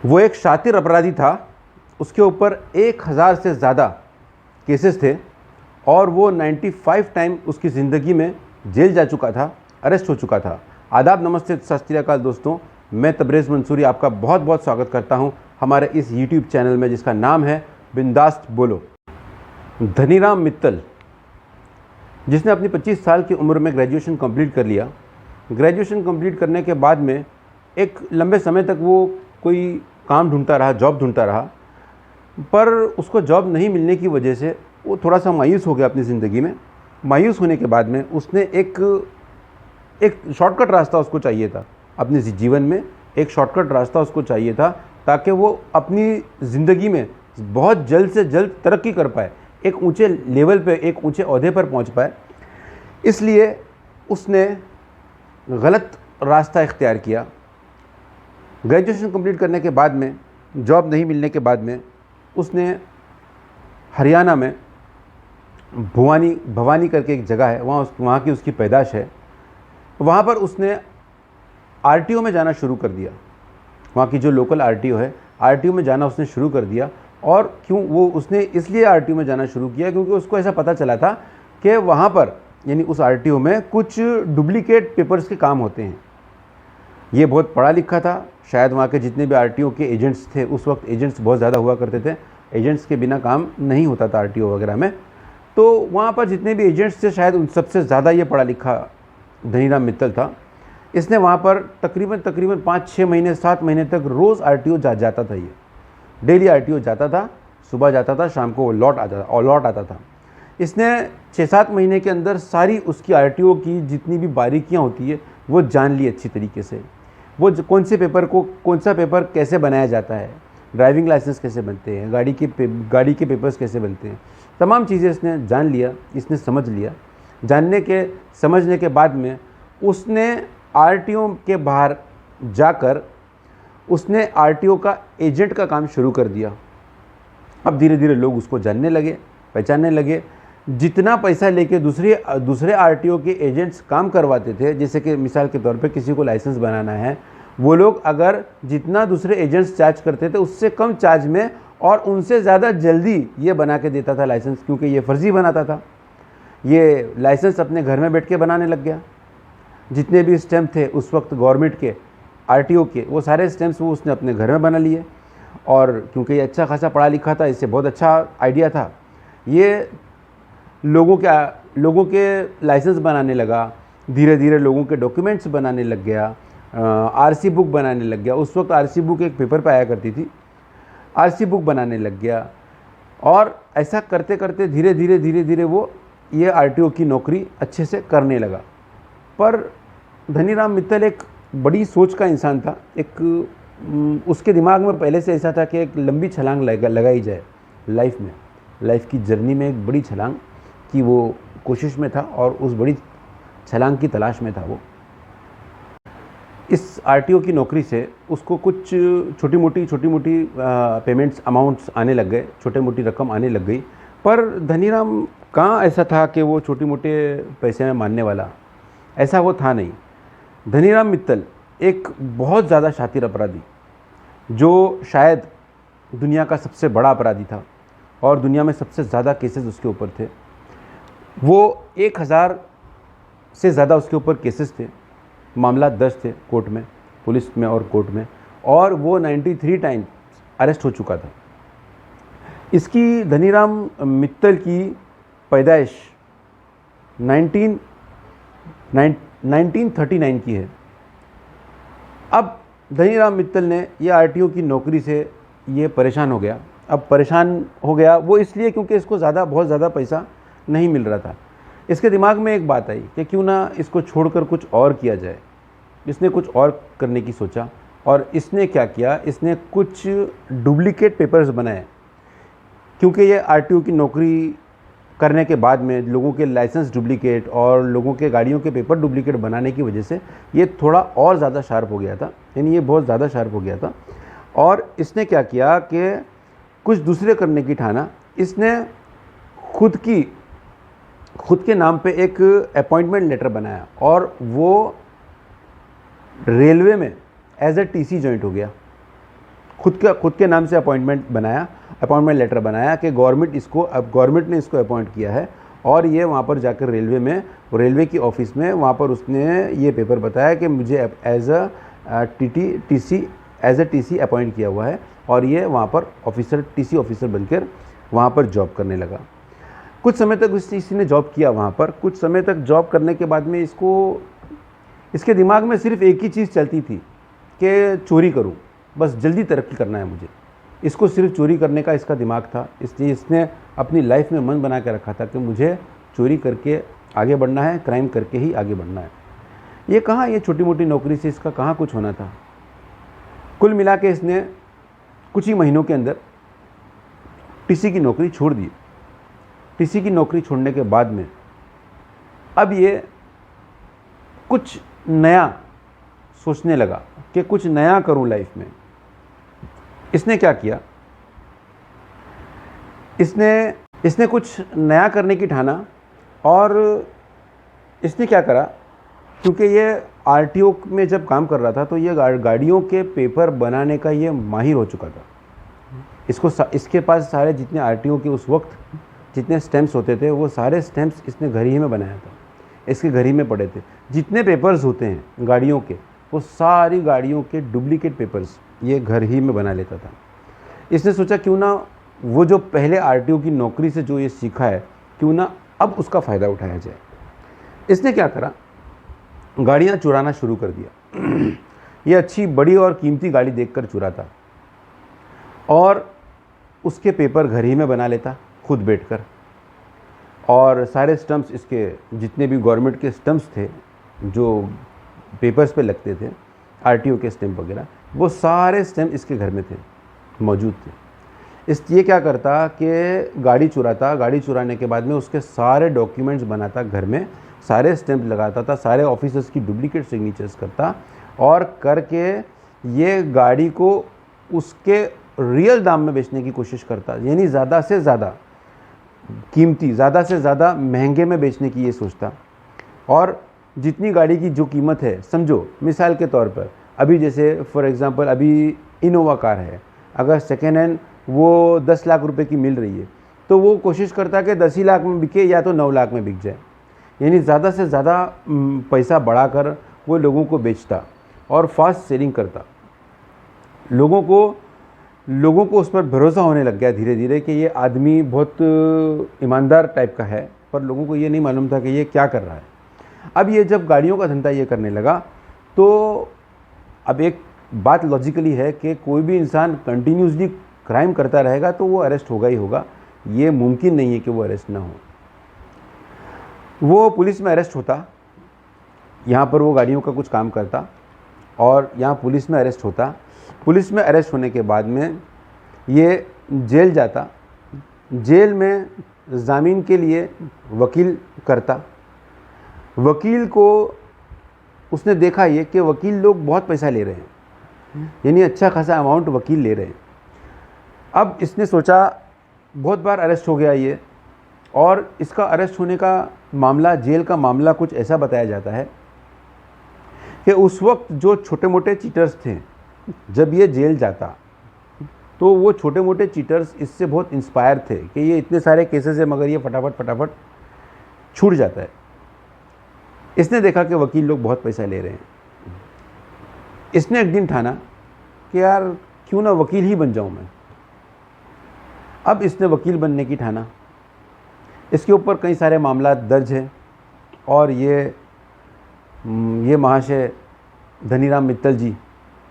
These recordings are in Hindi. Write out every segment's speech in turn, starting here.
वो एक शातिर अपराधी था। उसके ऊपर 1000 से ज़्यादा केसेस थे और वो 95 टाइम उसकी ज़िंदगी में जेल जा चुका था, अरेस्ट हो चुका था। आदाब, नमस्ते, सत श्री अकाल दोस्तों, मैं तबरेज़ मंसूरी आपका बहुत बहुत स्वागत करता हूं हमारे इस यूट्यूब चैनल में जिसका नाम है बिंदास बोलो। धनीराम मित्तल, जिसने अपनी 25 साल की उम्र में ग्रेजुएशन कंप्लीट कर लिया। ग्रेजुएशन कंप्लीट करने के बाद में एक लंबे समय तक वो कोई काम ढूंढता रहा, जॉब ढूंढता रहा, पर उसको जॉब नहीं मिलने की वजह से वो थोड़ा सा मायूस हो गया अपनी ज़िंदगी में। मायूस होने के बाद में उसने एक शॉर्टकट रास्ता उसको चाहिए था अपने जीवन में। एक शॉर्टकट रास्ता उसको चाहिए था ताकि वो अपनी ज़िंदगी में बहुत जल्द से जल्द तरक्की कर पाए, एक ऊंचे लेवल पे, एक ऊंचे ओहदे पर पहुंच पाए। इसलिए उसने गलत रास्ता इख्तियार किया। ग्रेजुएशन कंप्लीट करने के बाद में, जॉब नहीं मिलने के बाद में, उसने हरियाणा में भवानी करके एक जगह है, वहाँ की उसकी पैदाश है। वहाँ पर उसने आरटीओ में जाना शुरू कर दिया। वहाँ की जो लोकल आरटीओ है, आरटीओ में जाना उसने शुरू कर दिया। और उसने इसलिए आरटीओ में जाना शुरू किया क्योंकि उसको ऐसा पता चला था कि वहाँ पर, यानी उस आरटीओ में, कुछ डुप्लीकेट पेपर्स के काम होते हैं। ये बहुत पढ़ा लिखा था। शायद वहाँ के जितने भी आरटीओ के एजेंट्स थे, उस वक्त एजेंट्स बहुत ज़्यादा हुआ करते थे, एजेंट्स के बिना काम नहीं होता था आरटीओ वगैरह में। तो वहाँ पर जितने भी एजेंट्स थे, शायद उन सबसे ज़्यादा ये पढ़ा लिखा धनीराम मित्तल था। इसने वहाँ पर तकरीबन 5-6 महीने, 7 महीने तक रोज़ आरटीओ जाता था। ये डेली आरटीओ जाता था, सुबह जाता था, शाम को लौट आता था। इसने 6-7 महीने के अंदर सारी उसकी आरटीओ की जितनी भी बारीकियाँ होती है वो जान ली अच्छी तरीके से। वो कौन सा पेपर कैसे बनाया जाता है, ड्राइविंग लाइसेंस कैसे बनते हैं, गाड़ी के पेपर्स कैसे बनते हैं, तमाम चीज़ें इसने जान लिया, इसने समझ लिया। समझने के बाद में उसने आरटीओ के बाहर जाकर उसने आरटीओ का एजेंट का काम शुरू कर दिया। अब धीरे धीरे लोग उसको जानने लगे, पहचानने लगे। जितना पैसा लेके दूसरे आरटीओ के एजेंट्स काम करवाते थे, जैसे कि मिसाल के तौर पे किसी को लाइसेंस बनाना है, वो लोग अगर जितना दूसरे एजेंट्स चार्ज करते थे उससे कम चार्ज में और उनसे ज़्यादा जल्दी ये बना के देता था लाइसेंस, क्योंकि ये फ़र्ज़ी बनाता था। ये लाइसेंस अपने घर में बैठ के बनाने लग गया। जितने भी स्टैम्प थे उस वक्त गवर्नमेंट के, आरटीओ के, वो सारे स्टैम्प्स वो उसने अपने घर में बना लिए। और क्योंकि ये अच्छा खासा पढ़ा लिखा था, इससे बहुत अच्छा आइडिया था। ये लोगों के लाइसेंस बनाने लगा, धीरे धीरे लोगों के डॉक्यूमेंट्स बनाने लग गया, आरसी बुक बनाने लग गया। उस वक्त आरसी बुक एक पेपर पे आया करती थी, आरसी बुक बनाने लग गया। और ऐसा करते करते धीरे धीरे वो ये आरटीओ की नौकरी अच्छे से करने लगा। पर धनीराम मित्तल एक बड़ी सोच का इंसान था। उसके दिमाग में पहले से ऐसा था कि एक लंबी छलांग लगाई जाए लाइफ की जर्नी में, एक बड़ी छलांग की वो कोशिश में था और उस बड़ी छलांग की तलाश में था वो। इस आरटीओ की नौकरी से उसको कुछ छोटी मोटी पेमेंट्स, अमाउंट्स आने लग गए, छोटे मोटी रकम आने लग गई। पर धनीराम कहाँ ऐसा था कि वो छोटे मोटे पैसे में मानने वाला, ऐसा वो था नहीं। धनीराम मित्तल एक बहुत ज़्यादा शातिर अपराधी, जो शायद दुनिया का सबसे बड़ा अपराधी था और दुनिया में सबसे ज़्यादा केसेस उसके ऊपर थे। वो 1000 से ज़्यादा उसके ऊपर केसेस थे, मामला दर्ज थे कोर्ट में, पुलिस में और कोर्ट में। और वो 93 टाइम्स अरेस्ट हो चुका था। इसकी, धनीराम मित्तल की पैदाइश 1939 की है। अब धनीराम मित्तल ने ये आरटीओ की नौकरी से ये परेशान हो गया। अब परेशान हो गया वो इसलिए क्योंकि इसको बहुत ज़्यादा पैसा नहीं मिल रहा था। इसके दिमाग में एक बात आई कि क्यों ना इसको छोड़कर कुछ और किया जाए। इसने कुछ और करने की सोचा और इसने क्या किया, इसने कुछ डुप्लीकेट पेपर्स बनाए। क्योंकि ये आरटीओ की नौकरी करने के बाद में लोगों के लाइसेंस डुप्लीकेट और लोगों के गाड़ियों के पेपर डुप्लीकेट बनाने की वजह से ये थोड़ा और ज़्यादा शार्प हो गया था, यानी ये बहुत ज़्यादा शार्प हो गया था। और इसने क्या किया कि कुछ दूसरे करने की ठाना। इसने खुद के नाम पे एक अपॉइंटमेंट लेटर बनाया और वो रेलवे में एज ए टीसी जॉइंट हो गया। खुद के नाम से अपॉइंटमेंट लेटर बनाया कि गवर्नमेंट ने इसको अपॉइंट किया है, और ये वहाँ पर जाकर रेलवे की ऑफिस में वहाँ पर उसने ये पेपर बताया कि मुझे एज अ टीसी अपॉइंट किया हुआ है, और ये वहाँ पर टीसी ऑफिसर बनकर वहाँ पर जॉब करने लगा। कुछ समय तक इसी ने जॉब किया वहाँ पर। कुछ समय तक जॉब करने के बाद में इसके दिमाग में सिर्फ एक ही चीज़ चलती थी कि चोरी करूं, बस जल्दी तरक्की करना है मुझे। इसको सिर्फ चोरी करने का इसका दिमाग था, इसलिए इसने अपनी लाइफ में मन बना के रखा था कि मुझे चोरी करके आगे बढ़ना है, क्राइम करके ही आगे बढ़ना है। ये छोटी मोटी नौकरी से इसका कहाँ कुछ होना था। कुल मिला के इसने कुछ ही महीनों के अंदर टीसी की नौकरी छोड़ दी। टीसी की नौकरी छोड़ने के बाद में अब ये कुछ नया सोचने लगा कि कुछ नया करूं लाइफ में। इसने क्या किया, इसने कुछ नया करने की ठाना, और इसने क्या करा, क्योंकि ये आरटीओ में जब काम कर रहा था तो ये गाड़ियों के पेपर बनाने का ये माहिर हो चुका था। इसके पास सारे जितने आरटीओ के उस वक्त जितने स्टैम्प्स होते थे वो सारे स्टैम्प्स इसने घर ही में बनाया था, इसके घर ही में पड़े थे। जितने पेपर्स होते हैं गाड़ियों के, वो सारी गाड़ियों के डुप्लीकेट पेपर्स ये घर ही में बना लेता था। इसने सोचा क्यों ना वो जो पहले आरटीओ की नौकरी से जो ये सीखा है, क्यों ना अब उसका फ़ायदा उठाया जाए। इसने क्या करा, गाड़ियाँ चुराना शुरू कर दिया। ये अच्छी बड़ी और कीमती गाड़ी देखकर चुराता, और उसके पेपर घर ही में बना लेता खुद बैठकर, और सारे स्टम्प्स इसके जितने भी गवर्नमेंट के स्टम्प्स थे जो पेपर्स पे लगते थे, आरटीओ के स्टैम्प वगैरह, वो सारे स्टैम्प इसके घर में मौजूद थे। ये क्या करता कि गाड़ी चुराता, गाड़ी चुराने के बाद में उसके सारे डॉक्यूमेंट्स बनाता घर में, सारे स्टैम्प लगाता था, सारे ऑफिसर्स की डुप्लीकेट सिग्नेचर्स करता, और करके ये गाड़ी को उसके रियल दाम में बेचने की कोशिश करता, यानी ज़्यादा से ज़्यादा कीमती, ज़्यादा से ज़्यादा महंगे में बेचने की ये सोचता। और जितनी गाड़ी की जो कीमत है, समझो मिसाल के तौर पर अभी जैसे फॉर एग्ज़ाम्पल अभी इनोवा कार है, अगर सेकेंड हैंड वो 10 लाख रुपए की मिल रही है तो वो कोशिश करता कि 10 ही लाख में बिके या तो 9 लाख में बिक जाए, यानी ज़्यादा से ज़्यादा पैसा बढ़ाकर वो लोगों को बेचता और फास्ट सेलिंग करता। लोगों को उस पर भरोसा होने लग गया धीरे धीरे कि ये आदमी बहुत ईमानदार टाइप का है, पर लोगों को ये नहीं मालूम था कि ये क्या कर रहा है। अब ये जब गाड़ियों का धंधा ये करने लगा तो अब एक बात लॉजिकली है कि कोई भी इंसान कंटिन्यूसली क्राइम करता रहेगा तो वो अरेस्ट होगा ही होगा, ये मुमकिन नहीं है कि वो अरेस्ट ना हो। वो पुलिस में अरेस्ट होता, यहाँ पर वो गाड़ियों का कुछ काम करता और यहाँ पुलिस में अरेस्ट होता। पुलिस में अरेस्ट होने के बाद में ये जेल जाता, जेल में ज़मीन के लिए वकील करता। वकील को उसने देखा ये कि वकील लोग बहुत पैसा ले रहे हैं, यानी अच्छा खासा अमाउंट वकील ले रहे हैं। अब इसने सोचा, बहुत बार अरेस्ट हो गया ये, और इसका अरेस्ट होने का मामला, जेल का मामला कुछ ऐसा बताया जाता है कि उस वक्त जो छोटे मोटे चीटर्स थे, जब ये जेल जाता तो वो छोटे मोटे चीटर्स इससे बहुत इंस्पायर थे कि ये इतने सारे केसेस है मगर ये फटाफट छूट जाता है। इसने देखा कि वकील लोग बहुत पैसा ले रहे हैं। इसने एक दिन ठाना कि यार क्यों ना वकील ही बन जाऊं मैं। अब इसने वकील बनने की ठाना। इसके ऊपर कई सारे मामला दर्ज हैं और ये महाशय धनीराम मित्तल जी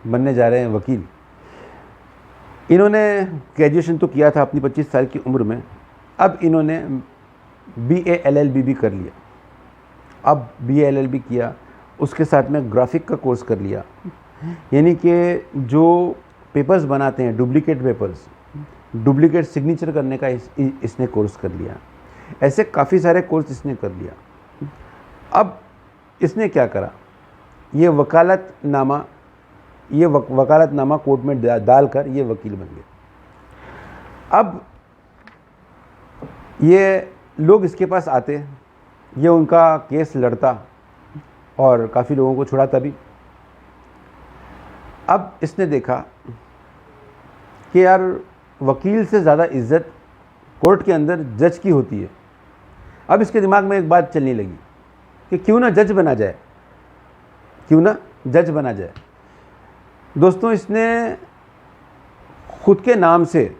बनने जा रहे हैं वकील। इन्होंने ग्रेजुएशन तो किया था अपनी 25 साल की उम्र में। अब इन्होंने BA LLB भी कर लिया। अब BA LLB किया, उसके साथ में ग्राफिक का कोर्स कर लिया, यानी कि जो पेपर्स बनाते हैं डुप्लीकेट पेपर्स, डुप्लीकेट सिग्नेचर करने का इसने कोर्स कर लिया। ऐसे काफ़ी सारे कोर्स इसने कर लिया। अब इसने क्या करा, ये वकालतनामा कोर्ट में डालकर ये वकील बन गया। अब ये लोग इसके पास आते, ये उनका केस लड़ता और काफ़ी लोगों को छुड़ाता भी। अब इसने देखा कि यार वकील से ज़्यादा इज्जत कोर्ट के अंदर जज की होती है। अब इसके दिमाग में एक बात चलने लगी कि क्यों ना जज बना जाए, क्यों ना जज बना जाए। दोस्तों, इसने खुद के नाम से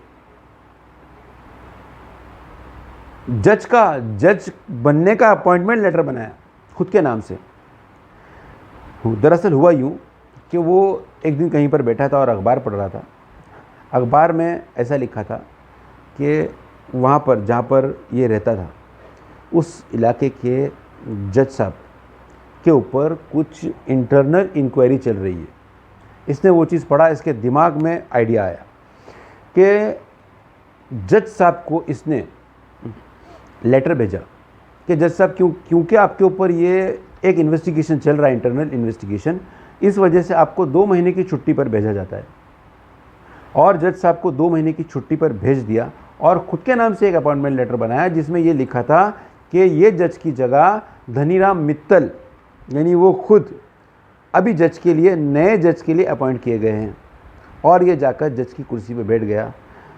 जज बनने का अपॉइंटमेंट लेटर बनाया खुद के नाम से। दरअसल हुआ यूँ कि वो एक दिन कहीं पर बैठा था और अखबार पढ़ रहा था। अखबार में ऐसा लिखा था कि वहाँ पर जहाँ पर ये रहता था उस इलाके के जज साहब के ऊपर कुछ इंटरनल इंक्वायरी चल रही है। इसने वो चीज़ पढ़ा, इसके दिमाग में आइडिया आया कि जज साहब को इसने लेटर भेजा कि जज साहब क्योंकि आपके ऊपर ये एक इन्वेस्टिगेशन चल रहा है, इंटरनल इन्वेस्टिगेशन, इस वजह से आपको 2 महीने की छुट्टी पर भेजा जाता है। और जज साहब को 2 महीने की छुट्टी पर भेज दिया और खुद के नाम से एक अपॉइंटमेंट लेटर बनाया जिसमें ये लिखा था कि ये जज की जगह धनीराम मित्तल, यानी वो खुद अभी जज के लिए, नए जज के लिए अपॉइंट किए गए हैं। और ये जाकर जज की कुर्सी पर बैठ गया।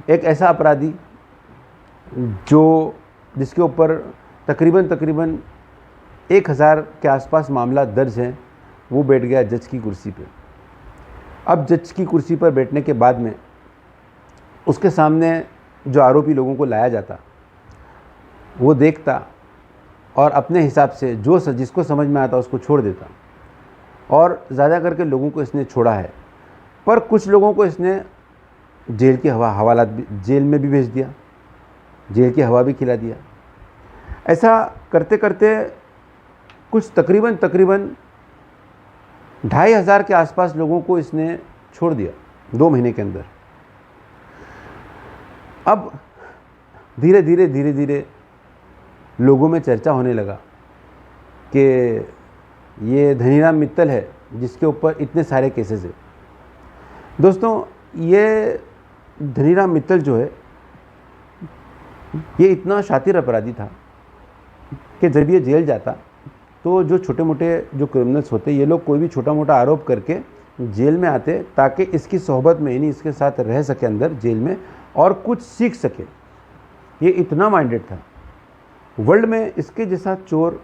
एक ऐसा अपराधी जिसके ऊपर तकरीबन 1000 के आसपास मामला दर्ज है, वो बैठ गया जज की कुर्सी पे। अब जज की कुर्सी पर बैठने के बाद में उसके सामने जो आरोपी लोगों को लाया जाता वो देखता और अपने हिसाब से जिसको समझ में आता उसको छोड़ देता। और ज़्यादा करके लोगों को इसने छोड़ा है, पर कुछ लोगों को इसने जेल की हवालात भी, जेल में भी भेज दिया, जेल की हवा भी खिला दिया। ऐसा करते करते कुछ तकरीबन 2500 के आसपास लोगों को इसने छोड़ दिया 2 महीने के अंदर। अब धीरे धीरे लोगों में चर्चा होने लगा कि ये धनीराम मित्तल है जिसके ऊपर इतने सारे केसेस हैं। दोस्तों, ये धनीराम मित्तल जो है ये इतना शातिर अपराधी था कि जब ये जेल जाता तो जो छोटे मोटे जो क्रिमिनल्स होते, ये लोग कोई भी छोटा मोटा आरोप करके जेल में आते ताकि इसकी सोहबत में, यानी इसके साथ रह सके अंदर जेल में और कुछ सीख सके। ये इतना माइंडेड था, वर्ल्ड में इसके जैसा चोर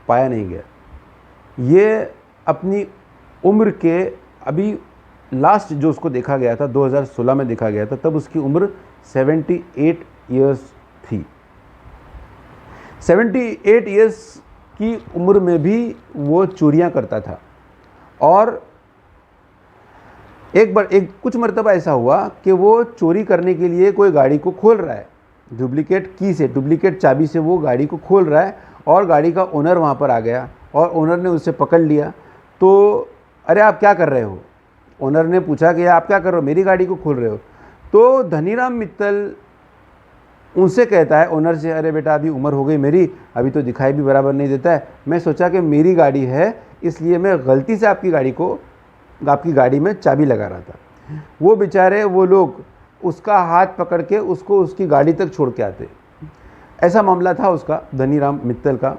पाया नहीं गया। ये अपनी उम्र के, अभी लास्ट जो उसको देखा गया था 2016 में देखा गया था, तब उसकी उम्र 78 ईयर्स थी। 78 ईयर्स की उम्र में भी वो चोरियां करता था। और कुछ मर्तबा ऐसा हुआ कि वो चोरी करने के लिए कोई गाड़ी को खोल रहा है, डुप्लीकेट की से, डुप्लीकेट चाबी से वो गाड़ी को खोल रहा है और गाड़ी का ओनर वहाँ पर आ गया और ओनर ने उसे पकड़ लिया। तो अरे आप क्या कर रहे हो? ओनर ने पूछा कि आप क्या कर रहे हो, मेरी गाड़ी को खोल रहे हो? तो धनीराम मित्तल उनसे कहता है, ओनर से, अरे बेटा अभी उम्र हो गई मेरी, अभी तो दिखाई भी बराबर नहीं देता है, मैं सोचा कि मेरी गाड़ी है इसलिए मैं गलती से आपकी गाड़ी में चाबी लगा रहा था। वो बेचारे, वो लोग उसका हाथ पकड़ के उसको उसकी गाड़ी तक छोड़ के आते। ऐसा मामला था उसका, धनीराम मित्तल का।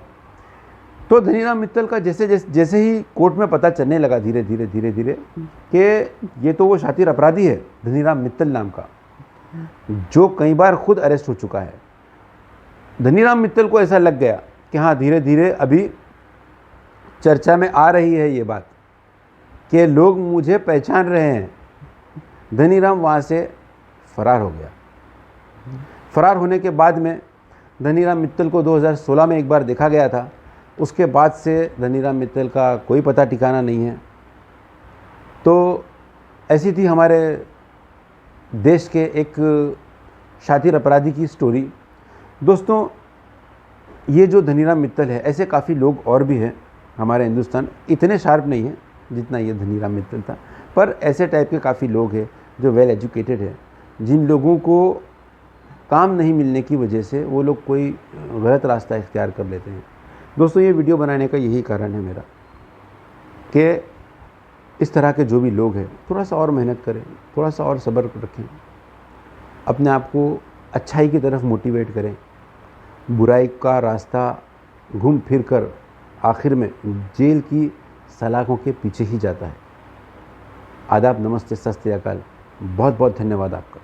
तो धनीराम मित्तल का जैसे ही कोर्ट में पता चलने लगा धीरे धीरे कि ये तो वो शातिर अपराधी है धनीराम मित्तल नाम का, जो कई बार खुद अरेस्ट हो चुका है। धनीराम मित्तल को ऐसा लग गया कि हाँ, धीरे धीरे अभी चर्चा में आ रही है ये बात कि लोग मुझे पहचान रहे हैं। धनीराम वहाँ से फरार हो गया। फरार होने के बाद में धनीराम मित्तल को 2016 में एक बार देखा गया था। उसके बाद से धनीराम मित्तल का कोई पता ठिकाना नहीं है। तो ऐसी थी हमारे देश के एक शातिर अपराधी की स्टोरी। दोस्तों, ये जो धनीराम मित्तल है, ऐसे काफ़ी लोग और भी हैं हमारे हिंदुस्तान। इतने शार्प नहीं है जितना ये धनीराम मित्तल था, पर ऐसे टाइप के काफ़ी लोग हैं जो वेल एजुकेटेड है, जिन लोगों को काम नहीं मिलने की वजह से वो लोग कोई गलत रास्ता इख्तियार कर लेते हैं। दोस्तों, ये वीडियो बनाने का यही कारण है मेरा कि इस तरह के जो भी लोग हैं थोड़ा सा और मेहनत करें, थोड़ा सा और सब्र रखें, अपने आप को अच्छाई की तरफ मोटिवेट करें। बुराई का रास्ता घूम फिर कर आखिर में जेल की सलाखों के पीछे ही जाता है। आदाब, नमस्ते, सत श्री अकाल। बहुत बहुत धन्यवाद आपका।